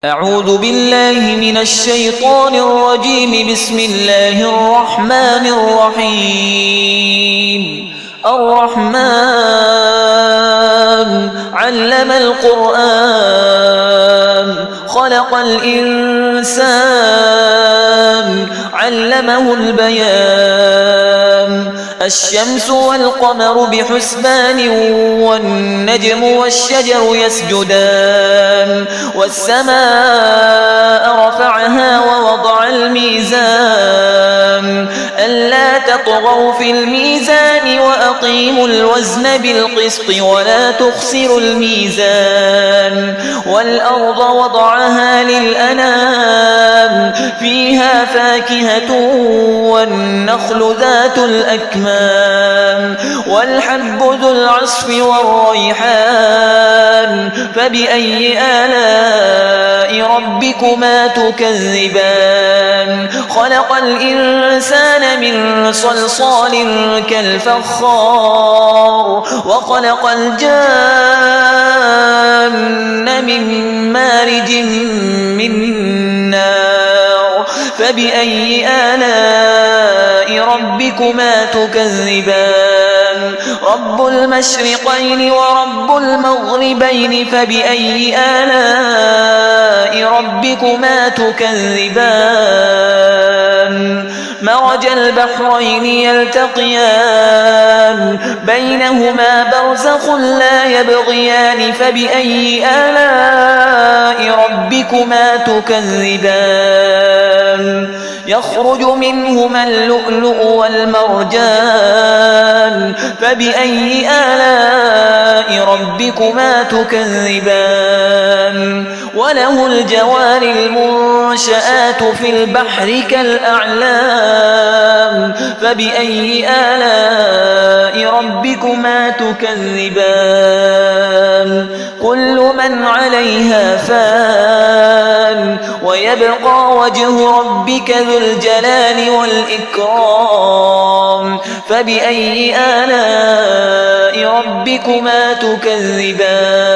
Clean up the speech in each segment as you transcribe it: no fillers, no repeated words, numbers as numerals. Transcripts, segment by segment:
أعوذ بالله من الشيطان الرجيم. بسم الله الرحمن الرحيم. الرحمن علم القرآن خلق الإنسان علمه البيان. الشمس والقمر بحسبان والنجم والشجر يسجدان. والسماء رفعها ووضع الميزان ألا تطغوا في الميزان وأقيموا الوزن بالقسط ولا تخسروا الميزان. والأرض وضعها للأنام فيها فاكهة والنخل ذات الأكمام والحب ذو العصف والريحان. فبأي آلاء ربكما تكذبان؟ خلق الإنسان من صلصال كالفخار وخلق الجان من مارج من نار. فبأي آلاء ربكما تكذبان؟ رب المشرقين ورب المغربين. فبأي آلاء ربكما تكذبان؟ مرج البحرين يلتقيان بينهما برزخ لا يبغيان. فبأي آلاء ربكما تكذبان؟ يخرج منهما اللؤلؤ والمرجان. فبأي آلاء ربكما تكذبان؟ وله الجوار المنشآت في البحر كالأعلام. فبأي آلاء ربكما تكذبان؟ كل من عليها فان ويبقى وجه ربك ذو الجلال والإكرام. فبأي آلاء ربكما تكذبان؟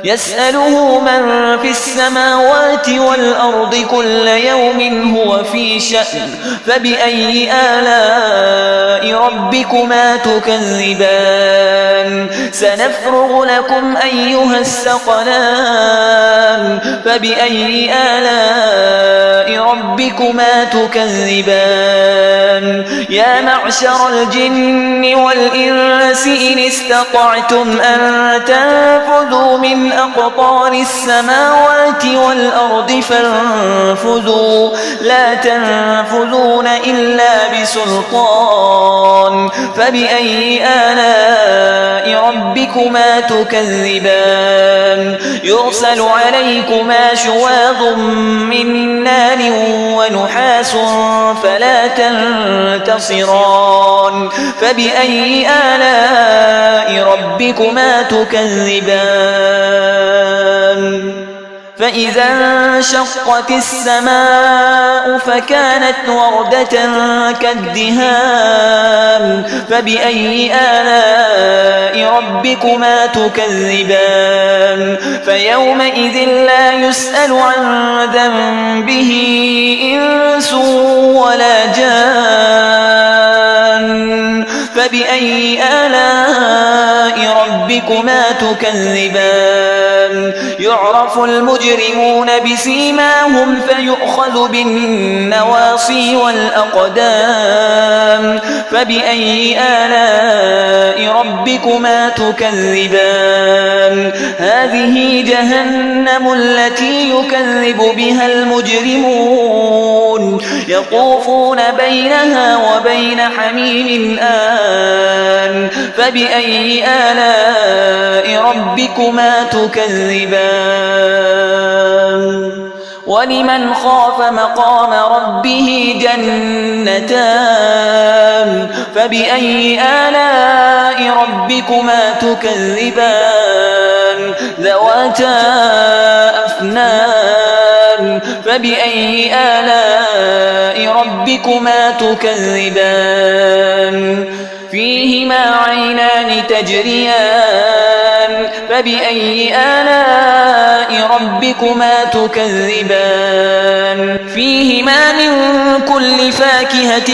يسأله من في السماوات والأرض كل يوم هو في شأن. فبأي آلاء ربكما تكذبان؟ سنفرغ لكم أيها الثقلان. فبأي آلاء ربكما تكذبان؟ يا معشر الجن والإنس إن استطعتم أن تنفذوا من أقطار السماوات والأرض فانفذوا لا تنفذون إلا بسلطان. فبأي آلاء ربكما تكذبان؟ يرسل عليكما شواظ من نار ونحاس فلا تنتصران. فبأي آلاء ربكما تكذبان؟ فإذا انشقت السماء فكانت وردة كالدهان. فبأي آلاء ربكما تكذبان؟ فيومئذ لا يسأل عن ذنبه إنس ولا جان. فبأي آلاء ربكما تكذبان؟ يعرف المجرمون بسيماهم فيؤخذ بالنواصي والأقدام. فبأي آلاء ربكما تكذبان؟ هذه جهنم التي يكذب بها المجرمون يطوفون بينها وبين حميم آن. فبأي آلاء ربكما تكذبان؟ ولمن خاف مقام ربه جنتان. فبأي آلاء ربكما تكذبان؟ ذواتا أفنان. فبأي آلاء ربكما تكذبان؟ فيهما عينان تجريان. فبأي آلاء ربكما تكذبان فيهما من كل فاكهة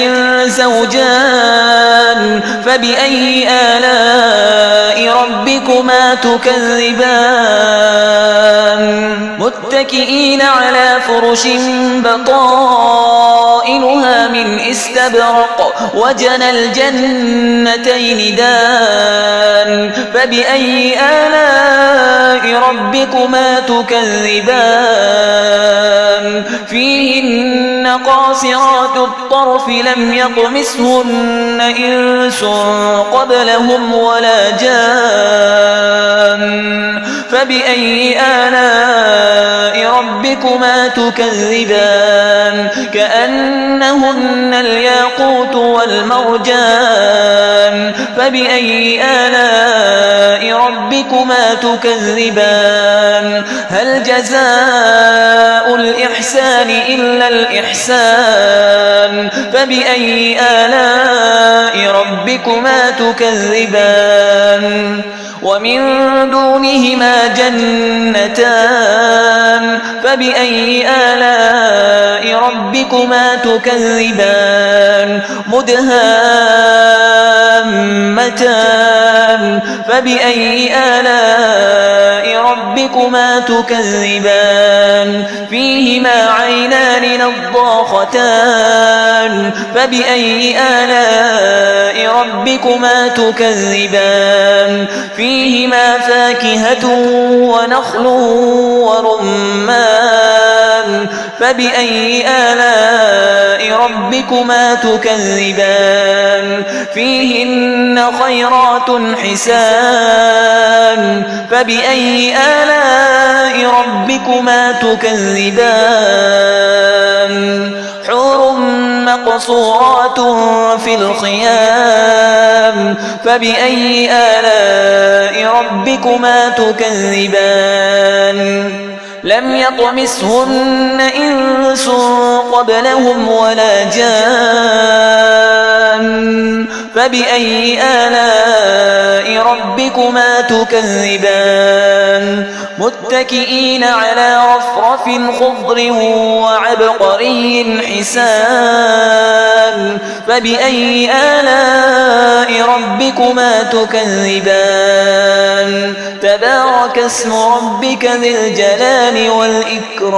زوجان فبأي آلاء ربكما تكذبان متكئين على فرش بطائنها من استبرق وجنى الجنتين دان فبأي آلاء ربكما تكذبان فيهن قاصرات الطرف لم يطمثهن إنس قبلهم ولا جان فبأي آلاء ربكما تكذبان كأنهن الياقوت والمرجان فبأي آلاء ربكما تكذبان هل جزاء الإحسان إلا الإحسان فبأي آلاء ربكما تكذبان ومن دونهما جنتان فبأي آلاء ربكما تكذبان مدهامتان فبأي آلاء ربكما تكذبان فيهما عينان نضاختان فبأي آلاء ربكما تكذبان فيهما فاكهة ونخل ورمان فبأي آلاء ربكما تكذبان فيهن خيرات حسان فبأي آلاء ربكما تكذبان حور مقصورات في الخيام فبأي آلاء ربكما تكذبان لم يطمثهن إنس قبلهم ولا جان فبأي آلاء ربكما تكذبان متكئين على رفرف خضر وعبقري حسان فبأي آلاء ربكما تكذبان تبارك اسم ربك ذي الجلال والإكرام